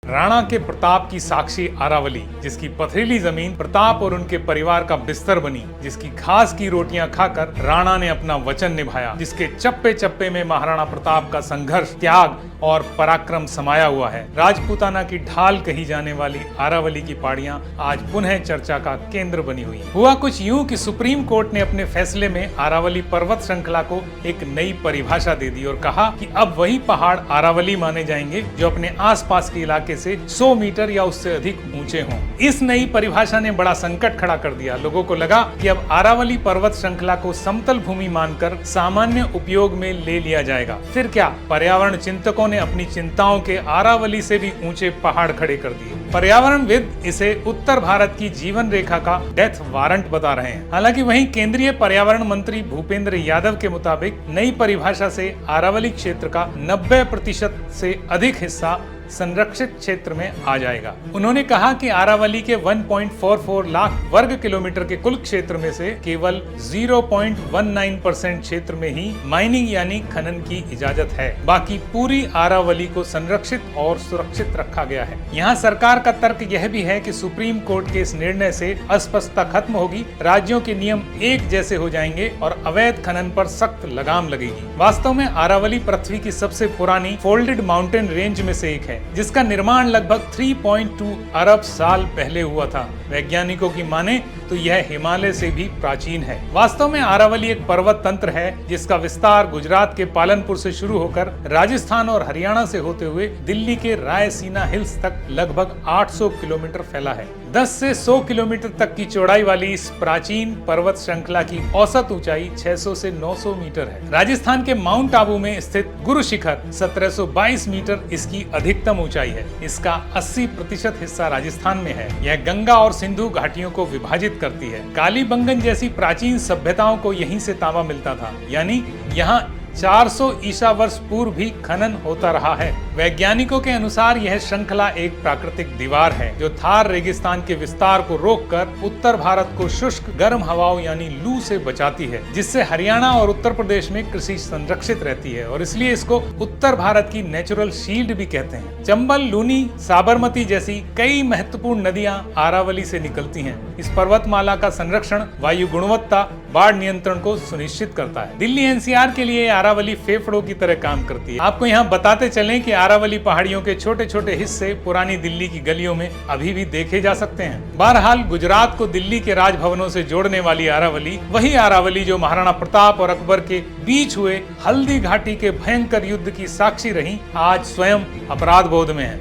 राणा के प्रताप की साक्षी अरावली, जिसकी पथरीली जमीन प्रताप और उनके परिवार का बिस्तर बनी, जिसकी घास की रोटियां खाकर राणा ने अपना वचन निभाया, जिसके चप्पे चप्पे में महाराणा प्रताप का संघर्ष, त्याग और पराक्रम समाया हुआ है। राजपूताना की ढाल कही जाने वाली अरावली की पहाड़ियां आज पुनः चर्चा का केंद्र बनी हुई हैं। हुआ कुछ यूं कि सुप्रीम कोर्ट ने अपने फैसले में अरावली पर्वत श्रृंखला को एक नई परिभाषा दे दी और कहा कि अब वही पहाड़ अरावली माने जाएंगे जो अपने आसपास के इलाके से 100 मीटर या उससे अधिक ऊंचे हों। इस नई परिभाषा ने बड़ा संकट खड़ा कर दिया। लोगों को लगा कि अब अरावली पर्वत श्रृंखला को समतल भूमि मानकर सामान्य उपयोग में ले लिया जाएगा। फिर क्या, पर्यावरण चिंतकों ने अपनी चिंताओं के अरावली से भी ऊंचे पहाड़ खड़े कर दिए। पर्यावरणविद इसे उत्तर भारत की जीवन रेखा का डेथ वारंट बता रहे हैं। हालांकि वहीं केंद्रीय पर्यावरण मंत्री भूपेंद्र यादव के मुताबिक नई परिभाषा से अरावली क्षेत्र का 90% से अधिक हिस्सा संरक्षित क्षेत्र में आ जाएगा। उन्होंने कहा कि अरावली के 1.44 लाख वर्ग किलोमीटर के कुल क्षेत्र में से केवल 0.19% क्षेत्र में ही माइनिंग यानी खनन की इजाजत है। बाकी पूरी अरावली को संरक्षित और सुरक्षित रखा गया है। यहाँ सरकार का तर्क यह भी है कि सुप्रीम कोर्ट के इस निर्णय से अस्पष्टता खत्म होगी, राज्यों के नियम एक जैसे हो जाएंगे और अवैध खनन पर सख्त लगाम लगेगी। वास्तव में अरावली पृथ्वी की सबसे पुरानी फोल्डेड माउंटेन रेंज में से एक है, जिसका निर्माण लगभग 3.2 अरब साल पहले हुआ था। वैज्ञानिकों की माने तो यह हिमालय से भी प्राचीन है। वास्तव में अरावली एक पर्वत तंत्र है जिसका विस्तार गुजरात के पालनपुर से शुरू होकर राजस्थान और हरियाणा से होते हुए दिल्ली के रायसीना हिल्स तक लगभग 800 किलोमीटर फैला है। 10 से 100 किलोमीटर तक की चौड़ाई वाली इस प्राचीन पर्वत श्रृंखला की औसत ऊंचाई 600 से 900 मीटर है। राजस्थान के माउंट आबू में स्थित गुरु शिखर 1722 मीटर इसकी अधिकतम ऊंचाई है। इसका 80% हिस्सा राजस्थान में है। यह गंगा और सिंधु घाटियों को विभाजित करती है। कालीबंगन जैसी प्राचीन सभ्यताओं को यहीं से तांबा मिलता था, यानी यहाँ 400 ईसा वर्ष पूर्व भी खनन होता रहा है। वैज्ञानिकों के अनुसार यह श्रृंखला एक प्राकृतिक दीवार है जो थार रेगिस्तान के विस्तार को रोककर उत्तर भारत को शुष्क गर्म हवाओं यानी लू से बचाती है, जिससे हरियाणा और उत्तर प्रदेश में कृषि संरक्षित रहती है और इसलिए इसको उत्तर भारत की नेचुरल शील्ड भी कहते हैं। चंबल, लूनी, साबरमती जैसी कई महत्वपूर्ण नदियां अरावली से निकलती हैं। इस पर्वतमाला का संरक्षण वायु गुणवत्ता, बाढ़ नियंत्रण को सुनिश्चित करता है। दिल्ली एनसीआर के लिए अरावली फेफड़ों की तरह काम करती है। आपको यहाँ बताते चलें कि अरावली पहाड़ियों के छोटे छोटे हिस्से पुरानी दिल्ली की गलियों में अभी भी देखे जा सकते हैं। बहरहाल गुजरात को दिल्ली के राजभवनों से जोड़ने वाली अरावली वही अरावली जो महाराणा प्रताप और अकबर के बीच हुए हल्दी घाटी के भयंकर युद्ध की साक्षी रही, आज स्वयं अपराध बोध में है।